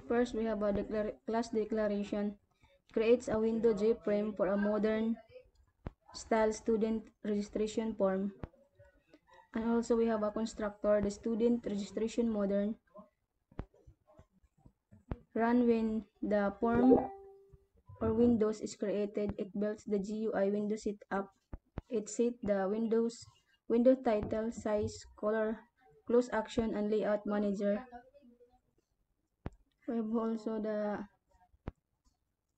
First, we have a class declaration. Creates a window J-frame for a modern style student registration form. And also we have a constructor, the student registration modern. Run when the form or windows is created. It builds the GUI window setup. It sets the window title, size, color, close action, and layout manager. We have also the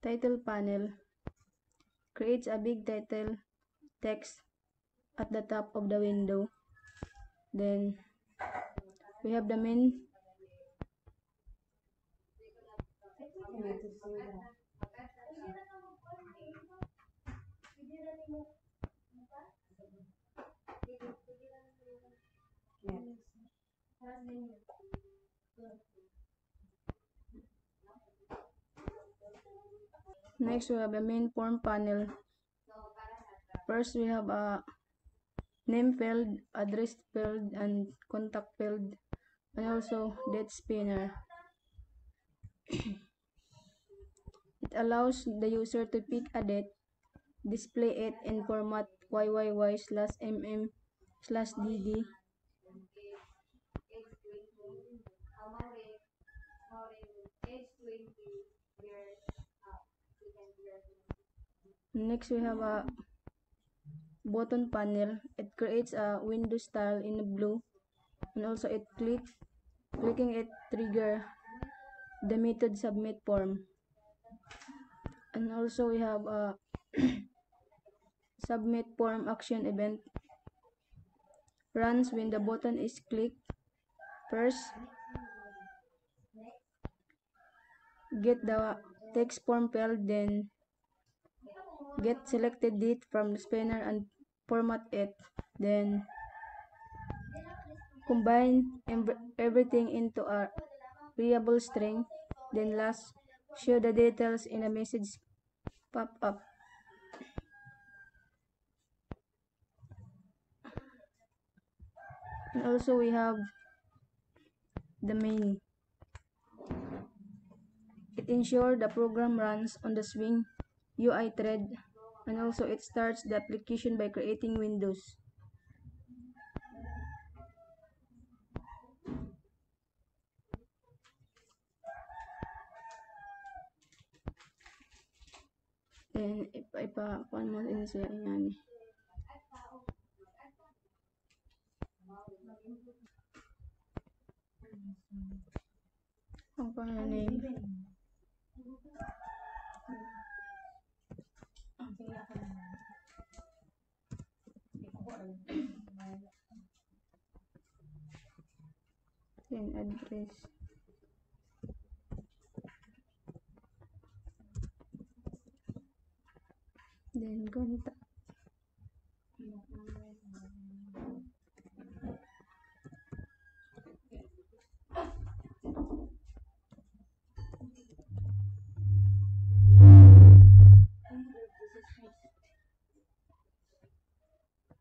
title panel. Creates a big title text at the top of the window. Then we have the main next we have a main form panel. First we have a name field, address field, and contact field, and also date spinner. It allows the user to pick a date, display it in format YYY/mm/DD. Next we have a button panel. It creates a window style in blue, and also clicking it trigger the method submit form. And also we have a submit form action event. Runs when the button is clicked. First, get the text form field, then get selected date from the spinner and format it. Then combine everything into a variable string. Then last, show the details in a message pop-up. And also we have the main. It ensures the program runs on the Swing UI thread, and also it starts the application by creating windows. Then ipa-kuan mo din siya ingani. Ang pangalan then address. Then contact.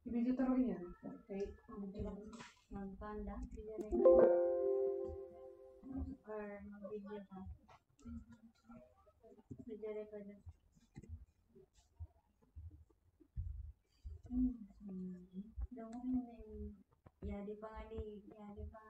Video taruh yan. Okay. Magpanda, or mag-video ka. Video record. Damo na yung yadi pa nga